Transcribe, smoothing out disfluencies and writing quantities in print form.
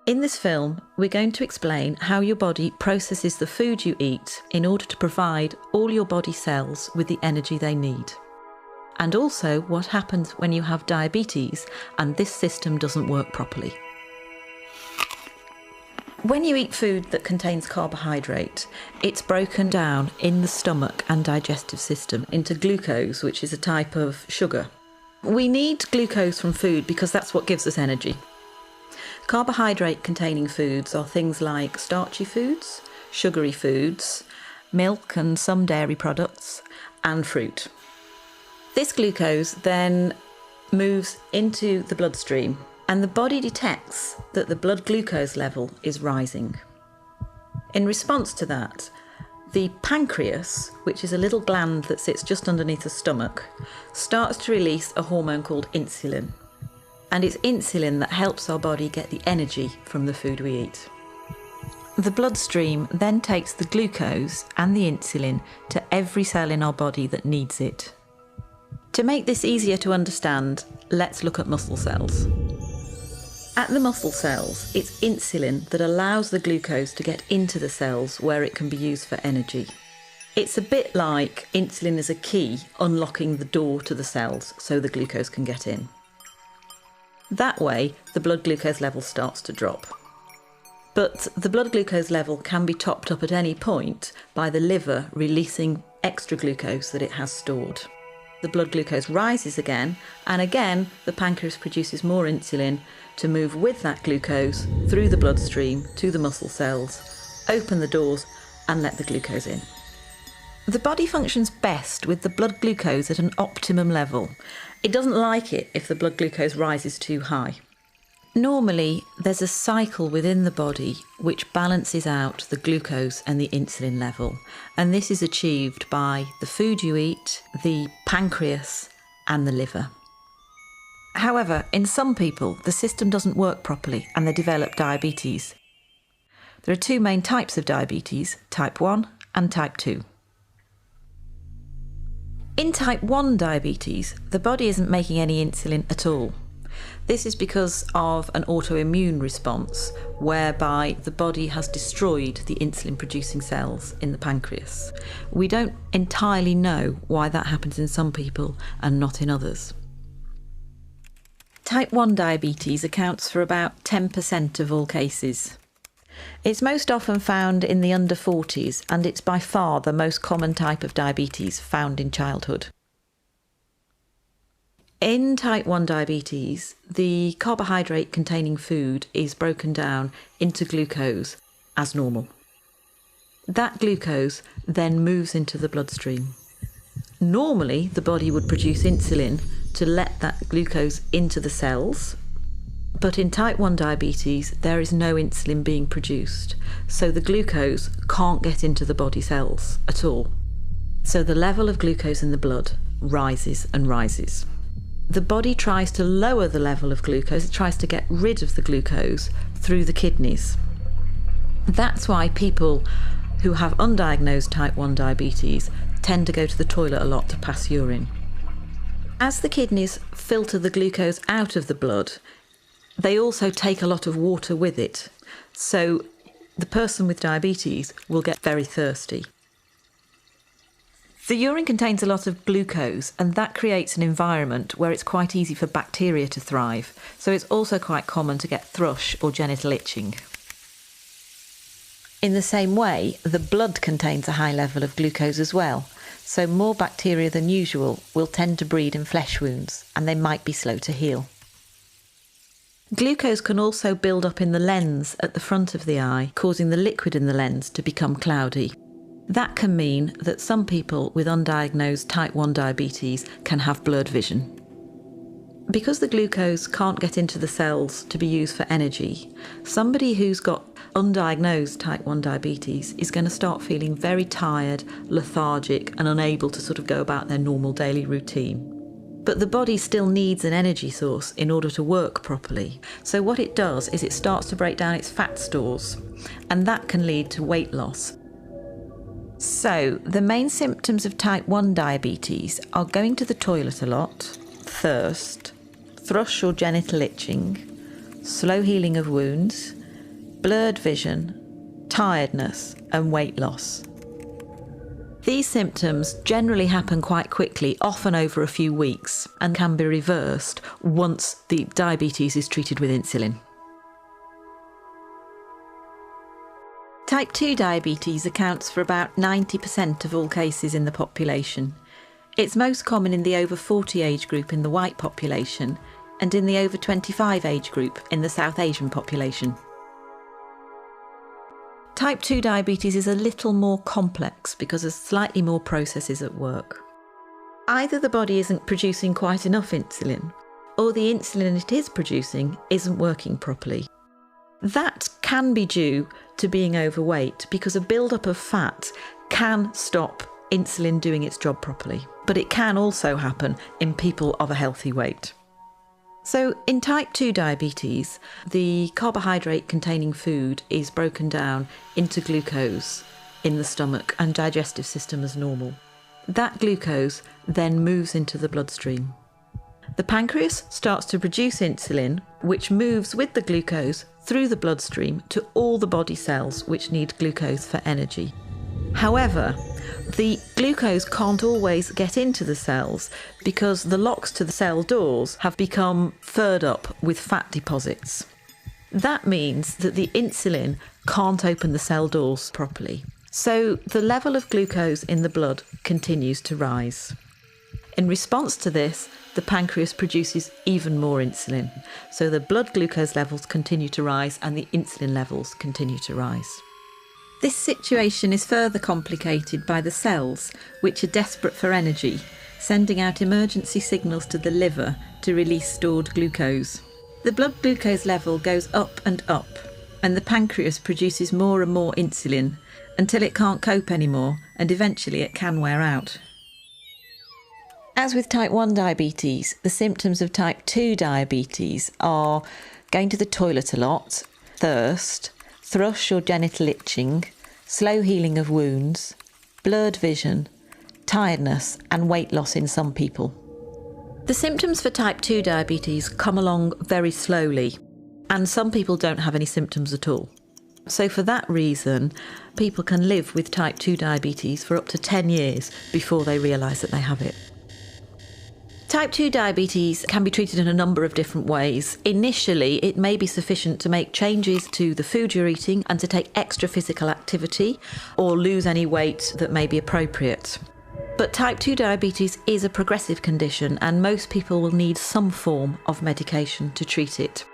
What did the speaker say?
In this film, we're going to explain how your body processes the food you eat in order to provide all your body cells with the energy they need. And also what happens when you have diabetes and this system doesn't work properly. When you eat food that contains carbohydrate, it's broken down in the stomach and digestive system into glucose, which is a type of sugar. We need glucose from food because that's what gives us energy. Carbohydrate-containing foods are things like starchy foods, sugary foods, milk and some dairy products, and fruit. This glucose then moves into the bloodstream, and the body detects that the blood glucose level is rising. In response to that, the pancreas, which is a little gland that sits just underneath the stomach, starts to release a hormone called insulin. And it's insulin that helps our body get the energy from the food we eat. The bloodstream then takes the glucose and the insulin to every cell in our body that needs it. To make this easier to understand, let's look at muscle cells. At the muscle cells, it's insulin that allows the glucose to get into the cells where it can be used for energy. It's a bit like insulin is a key unlocking the door to the cells so the glucose can get in. That way, the blood glucose level starts to drop. But the blood glucose level can be topped up at any point by the liver releasing extra glucose that it has stored. The blood glucose rises again, and again the pancreas produces more insulin to move with that glucose through the bloodstream to the muscle cells, open the doors and let the glucose in. The body functions best with the blood glucose at an optimum level. It doesn't like it if the blood glucose rises too high. Normally, there's a cycle within the body which balances out the glucose and the insulin level, and this is achieved by the food you eat, the pancreas, and the liver. However, in some people, the system doesn't work properly and they develop diabetes. There are two main types of diabetes, type 1 and type 2. In type 1 diabetes, the body isn't making any insulin at all. This is because of an autoimmune response whereby the body has destroyed the insulin-producing cells in the pancreas. We don't entirely know why that happens in some people and not in others. Type 1 diabetes accounts for about 10% of all cases. It's most often found in the under 40s, and it's by far the most common type of diabetes found in childhood. In type 1 diabetes, the carbohydrate-containing food is broken down into glucose as normal. That glucose then moves into the bloodstream. Normally, the body would produce insulin to let that glucose into the cells, but in type 1 diabetes, there is no insulin being produced, so the glucose can't get into the body cells at all. So the level of glucose in the blood rises and rises. The body tries to lower the level of glucose, it tries to get rid of the glucose through the kidneys. That's why people who have undiagnosed type 1 diabetes tend to go to the toilet a lot to pass urine. As the kidneys filter the glucose out of the blood, they also take a lot of water with it. So the person with diabetes will get very thirsty. The urine contains a lot of glucose, and that creates an environment where it's quite easy for bacteria to thrive. So it's also quite common to get thrush or genital itching. In the same way, the blood contains a high level of glucose as well. So more bacteria than usual will tend to breed in flesh wounds, and they might be slow to heal. Glucose can also build up in the lens at the front of the eye, causing the liquid in the lens to become cloudy. That can mean that some people with undiagnosed type 1 diabetes can have blurred vision. Because the glucose can't get into the cells to be used for energy, somebody who's got undiagnosed type 1 diabetes is going to start feeling very tired, lethargic, and unable to sort of go about their normal daily routine. But the body still needs an energy source in order to work properly. So what it does is it starts to break down its fat stores, and that can lead to weight loss. So the main symptoms of type 1 diabetes are going to the toilet a lot, thirst, thrush or genital itching, slow healing of wounds, blurred vision, tiredness, and weight loss. These symptoms generally happen quite quickly, often over a few weeks, and can be reversed once the diabetes is treated with insulin. Type 2 diabetes accounts for about 90% of all cases in the population. It's most common in the over 40 age group in the white population and in the over 25 age group in the South Asian population. Type 2 diabetes is a little more complex because there's slightly more processes at work. Either the body isn't producing quite enough insulin, or the insulin it is producing isn't working properly. That can be due to being overweight because a build-up of fat can stop insulin doing its job properly, but it can also happen in people of a healthy weight. So in type 2 diabetes, the carbohydrate-containing food is broken down into glucose in the stomach and digestive system as normal. That glucose then moves into the bloodstream. The pancreas starts to produce insulin, which moves with the glucose through the bloodstream to all the body cells which need glucose for energy. However, the glucose can't always get into the cells because the locks to the cell doors have become furred up with fat deposits. That means that the insulin can't open the cell doors properly. So the level of glucose in the blood continues to rise. In response to this, the pancreas produces even more insulin. So the blood glucose levels continue to rise and the insulin levels continue to rise. This situation is further complicated by the cells, which are desperate for energy, sending out emergency signals to the liver to release stored glucose. The blood glucose level goes up, and the pancreas produces more and more insulin until it can't cope anymore, and eventually it can wear out. As with type 1 diabetes, the symptoms of type 2 diabetes are going to the toilet a lot, thirst, thrush or genital itching, slow healing of wounds, blurred vision, tiredness and weight loss in some people. The symptoms for type 2 diabetes come along very slowly, and some people don't have any symptoms at all. So for that reason, people can live with type 2 diabetes for up to 10 years before they realise that they have it. Type 2 diabetes can be treated in a number of different ways. Initially, it may be sufficient to make changes to the food you're eating and to take extra physical activity or lose any weight that may be appropriate. But type 2 diabetes is a progressive condition and most people will need some form of medication to treat it.